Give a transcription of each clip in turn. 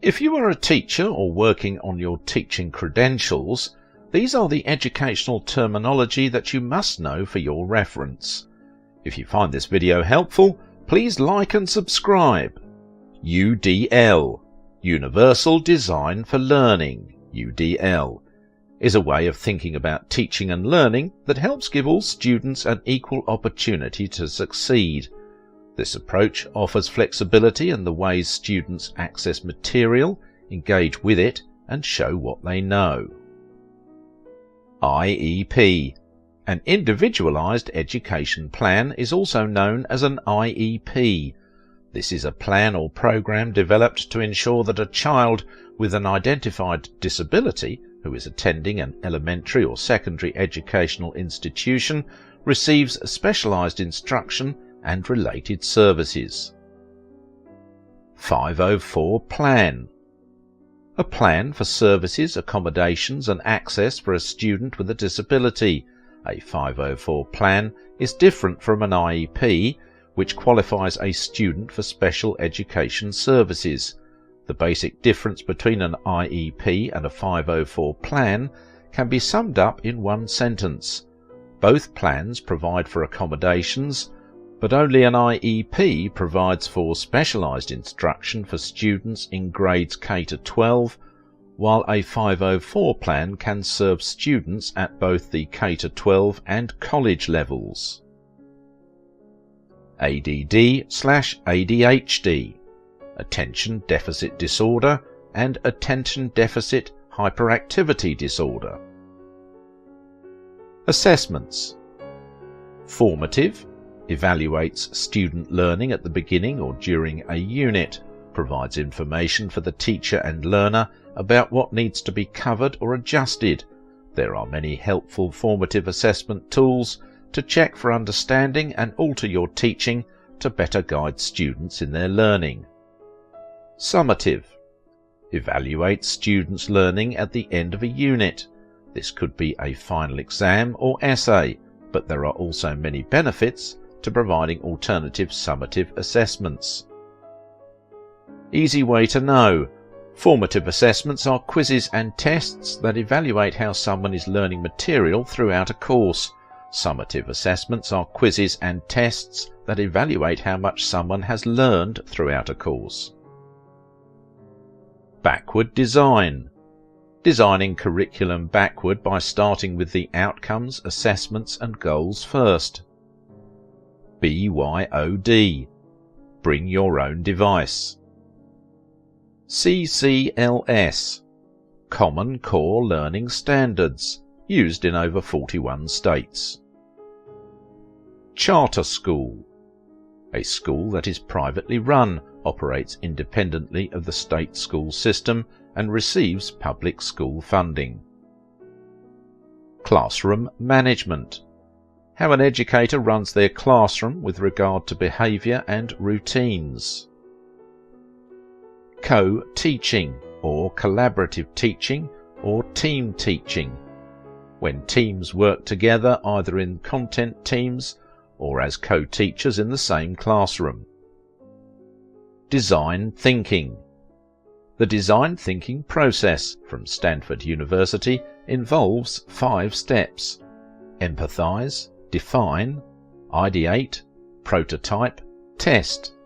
If you are a teacher or working on your teaching credentials, these are the educational terminology that you must know for your reference. If you find this video helpful, please like and subscribe. UDL, Universal Design for Learning, UDL, is a way of thinking about teaching and learning that helps give all students an equal opportunity to succeed. This approach offers flexibility in the ways students access material, engage with it, and show what they know. IEP, an Individualized Education Plan, is also known as an IEP. This is a plan or program developed to ensure that a child with an identified disability who is attending an elementary or secondary educational institution receives specialized instruction and related services. 504 Plan. A plan for services, accommodations and access for a student with a disability. A 504 plan is different from an IEP, which qualifies a student for special education services. The basic difference between an IEP and a 504 plan can be summed up in one sentence. Both plans provide for accommodations, but only an IEP provides for specialised instruction for students in grades K to 12, while a 504 plan can serve students at both the K to 12 and college levels. ADD/ADHD, Attention Deficit Disorder and Attention Deficit Hyperactivity Disorder. Assessments. Formative, evaluates student learning at the beginning or during a unit, provides information for the teacher and learner about what needs to be covered or adjusted. There are many helpful formative assessment tools to check for understanding and alter your teaching to better guide students in their learning. Summative, evaluates students' learning at the end of a unit. This could be a final exam or essay, but there are also many benefits to providing alternative summative assessments. Easy way to know. Formative assessments are quizzes and tests that evaluate how someone is learning material throughout a course. Summative assessments are quizzes and tests that evaluate how much someone has learned throughout a course. Backward design. Designing curriculum backward by starting with the outcomes, assessments and goals first. BYOD, Bring Your Own Device. CCLS, Common Core Learning Standards, used in over 41 states. Charter school, a school that is privately run, operates independently of the state school system and receives public school funding. Classroom management, how an educator runs their classroom with regard to behaviour and routines. Co-teaching, or collaborative teaching, or team teaching, when teams work together either in content teams or as co-teachers in the same classroom. Design thinking. The design thinking process from Stanford University involves 5 steps: empathize, define, ideate, prototype, test.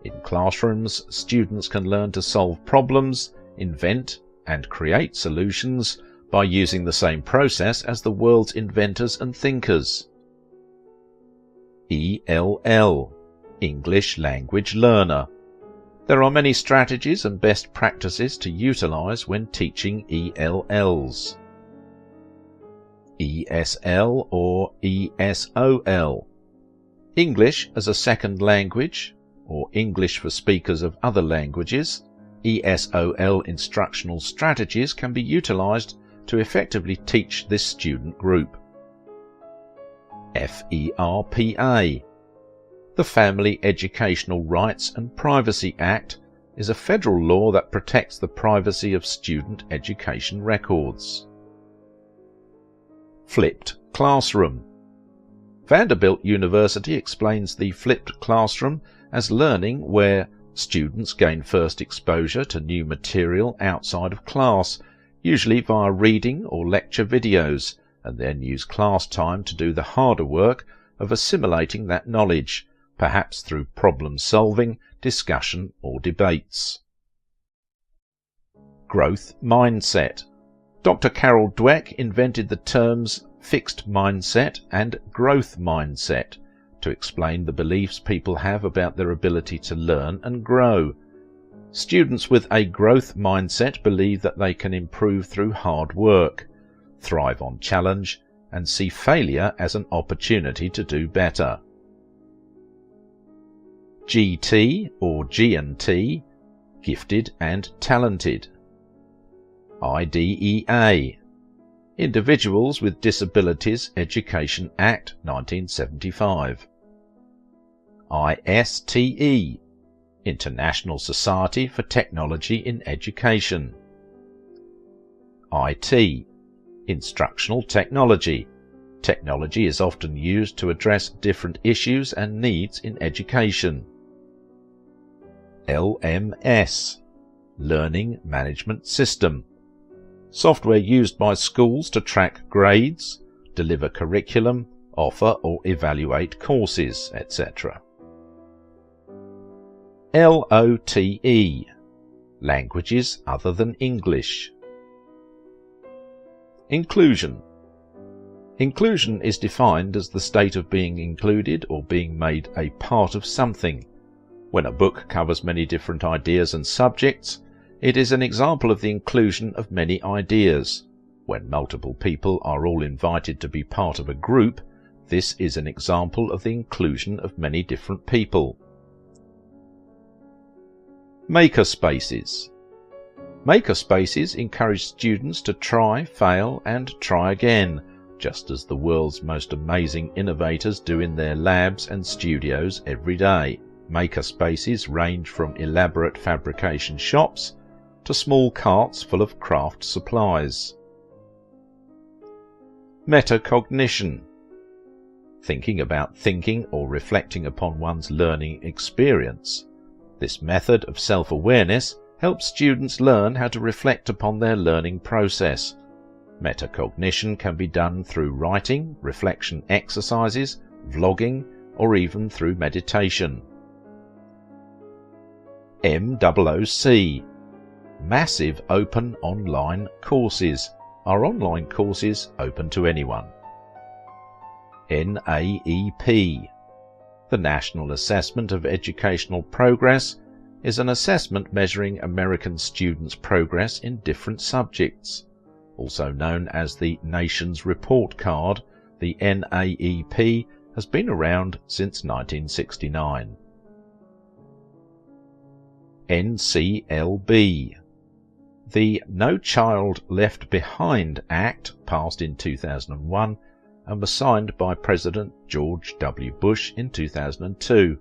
In classrooms, students can learn to solve problems, invent and create solutions by using the same process as the world's inventors and thinkers. ELL, English Language Learner. There are many strategies and best practices to utilize when teaching ELLs. ESL or ESOL, English as a second language, or English for speakers of other languages. ESOL instructional strategies can be utilized to effectively teach this student group. FERPA, the Family Educational Rights and Privacy Act, is a federal law that protects the privacy of student education records. Flipped classroom. Vanderbilt University explains the flipped classroom as learning where Students gain first exposure to new material outside of class, usually via reading or lecture videos, and then use class time to do the harder work of assimilating that knowledge, perhaps through problem solving, discussion or debates. Growth mindset. Dr. Carol Dweck invented the terms fixed mindset and growth mindset to explain the beliefs people have about their ability to learn and grow. Students with a growth mindset believe that they can improve through hard work, thrive on challenge, and see failure as an opportunity to do better. GT or G&T, gifted and talented. IDEA, Individuals with Disabilities Education Act 1975. ISTE, International Society for Technology in Education. IT, Instructional Technology. Technology is often used to address different issues and needs in education. LMS, Learning Management System. Software used by schools to track grades, deliver curriculum, offer or evaluate courses, etc. LOTE, Languages other than English. Inclusion. Inclusion is defined as the state of being included or being made a part of something. When a book covers many different ideas and subjects, it is an example of the inclusion of many ideas. When multiple people are all invited to be part of a group, this is an example of the inclusion of many different people. Makerspaces. Makerspaces encourage students to try, fail, and try again, just as the world's most amazing innovators do in their labs and studios every day. Makerspaces range from elaborate fabrication shops to small carts full of craft supplies. Metacognition. Thinking about thinking or reflecting upon one's learning experience. This method of self-awareness helps students learn how to reflect upon their learning process. Metacognition can be done through writing, reflection exercises, vlogging, or even through meditation. MOOC, Massive Open Online Courses. Are online courses open to anyone? NAEP, the National Assessment of Educational Progress, is an assessment measuring American students' progress in different subjects. Also known as the Nation's Report Card, the NAEP has been around since 1969. NCLB, the No Child Left Behind Act, passed in 2001 and was signed by President George W. Bush in 2002.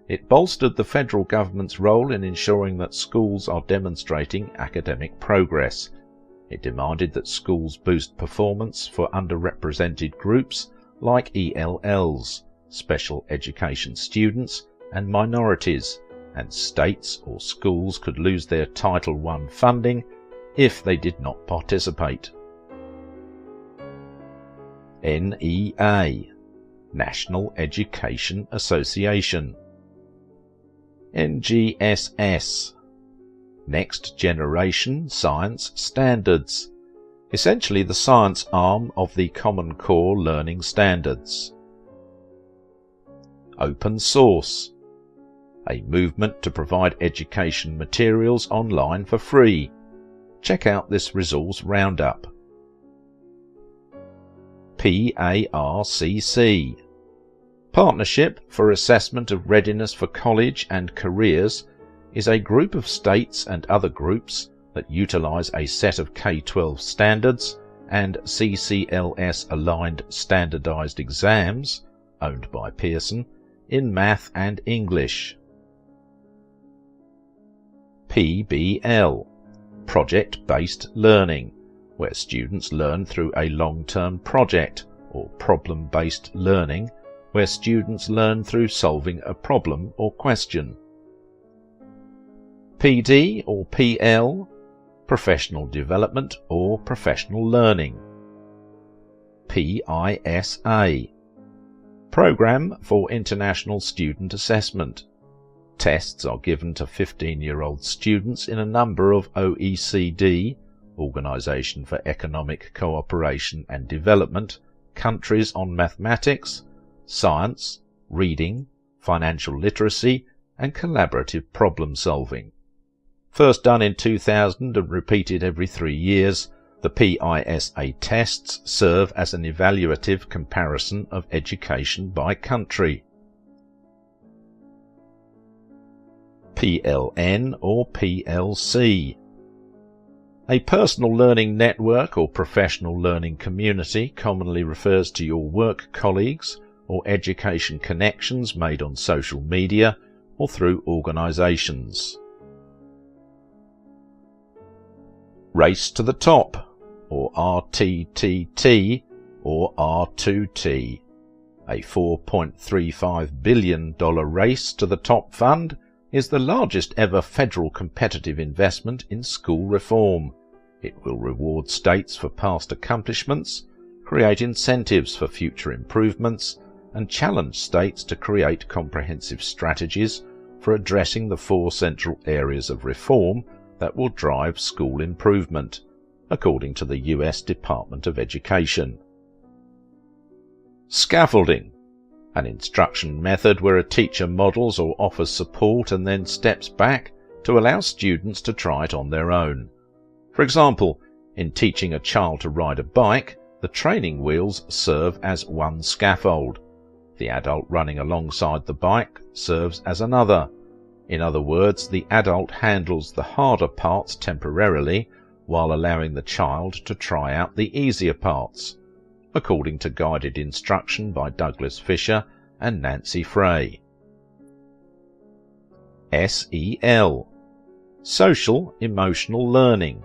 It bolstered the federal government's role in ensuring that schools are demonstrating academic progress. It demanded that schools boost performance for underrepresented groups like ELLs, special education students, and minorities, and states or schools could lose their Title I funding if they did not participate. NEA, National Education Association. NGSS, Next Generation Science Standards, essentially the science arm of the Common Core Learning Standards. Open Source, a movement to provide education materials online for free. Check out this resource roundup. PARCC, Partnership for Assessment of Readiness for College and Careers, is a group of states and other groups that utilize a set of K-12 standards and CCLS-aligned standardized exams, owned by Pearson, in math and English. PBL, Project-Based Learning, where students learn through a long-term project, or problem-based learning, where students learn through solving a problem or question. PD or PL, professional development or professional learning. PISA, Program for International Student Assessment. Tests are given to 15-year-old students in a number of OECD, Organisation for Economic Cooperation and Development, countries on mathematics, science, reading, financial literacy and collaborative problem solving. First done in 2000 and repeated every 3 years, the PISA tests serve as an evaluative comparison of education by country. PLN or PLC, a personal learning network or professional learning community commonly refers to your work colleagues or education connections made on social media or through organisations. Race to the Top, or RTTT or R2T, a $4.35 billion Race to the Top fund is the largest ever federal competitive investment in school reform. It will reward states for past accomplishments, create incentives for future improvements, and challenge states to create comprehensive strategies for addressing the 4 central areas of reform that will drive school improvement, according to the US Department of Education. Scaffolding, an instruction method where a teacher models or offers support and then steps back to allow students to try it on their own. For example, in teaching a child to ride a bike, the training wheels serve as one scaffold. The adult running alongside the bike serves as another. In other words, the adult handles the harder parts temporarily while allowing the child to try out the easier parts, according to Guided Instruction by Douglas Fisher and Nancy Frey. SEL, Social Emotional Learning.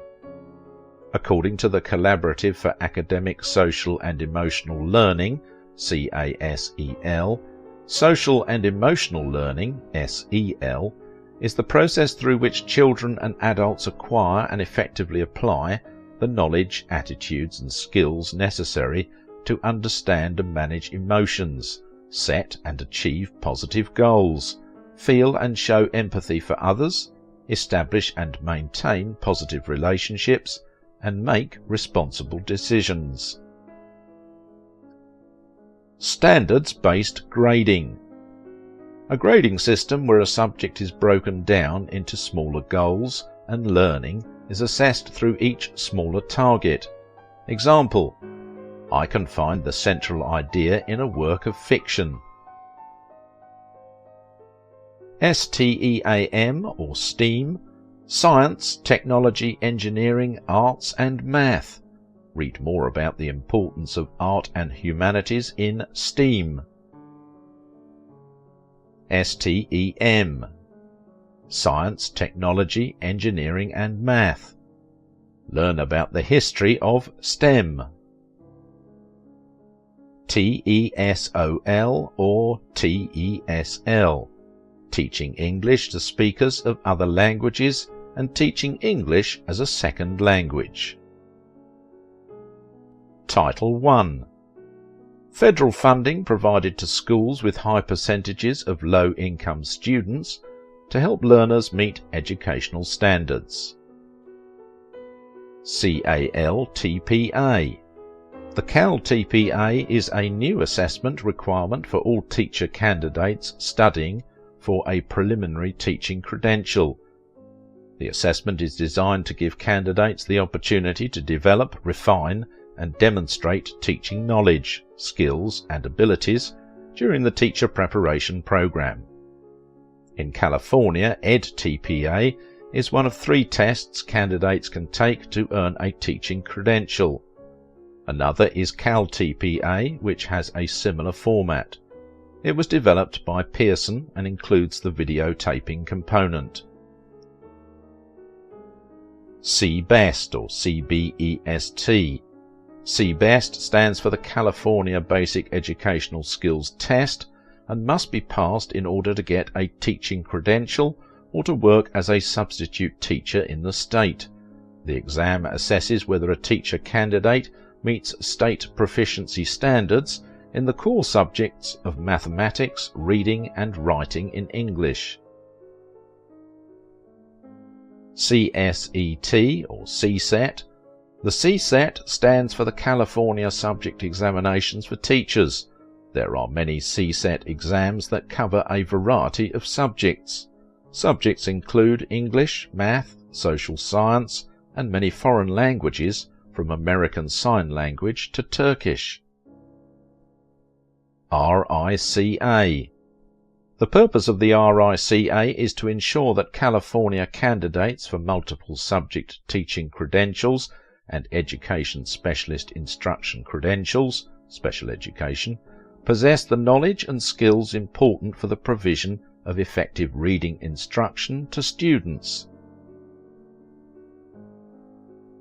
According to the Collaborative for Academic, Social and Emotional Learning, CASEL, social and emotional learning, SEL, is the process through which children and adults acquire and effectively apply the knowledge, attitudes and skills necessary to understand and manage emotions, set and achieve positive goals, feel and show empathy for others, establish and maintain positive relationships, and make responsible decisions. Standards-based grading. A grading system where a subject is broken down into smaller goals and learning is assessed through each smaller target. Example: I can find the central idea in a work of fiction. STEAM or STEAM, Science, Technology, Engineering, Arts and Math. Read more about the importance of art and humanities in STEAM. STEM, Science, Technology, Engineering and Math. Learn about the history of STEM. TESOL or TESL, Teaching English to speakers of other languages and teaching English as a second language. Title I. Federal funding provided to schools with high percentages of low-income students to help learners meet educational standards. CALTPA. The CALTPA is a new assessment requirement for all teacher candidates studying for a preliminary teaching credential. The assessment is designed to give candidates the opportunity to develop, refine, and demonstrate teaching knowledge, skills, and abilities during the teacher preparation program. In California, EdTPA is one of 3 tests candidates can take to earn a teaching credential. Another is CalTPA, which has a similar format. It was developed by Pearson and includes the videotaping component. CBEST or CBEST. CBEST stands for the California Basic Educational Skills Test and must be passed in order to get a teaching credential or to work as a substitute teacher in the state. The exam assesses whether a teacher candidate meets state proficiency standards in the core subjects of mathematics, reading and writing in English. CSET or CSET. The CSET stands for the California Subject Examinations for Teachers. There are many CSET exams that cover a variety of subjects. Subjects include English, math, social science, and many foreign languages from American Sign Language to Turkish. RICA. The purpose of the RICA is to ensure that California candidates for multiple subject teaching credentials and education specialist instruction credentials, special education, possess the knowledge and skills important for the provision of effective reading instruction to students.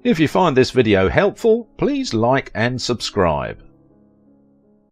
If you find this video helpful, please like and subscribe.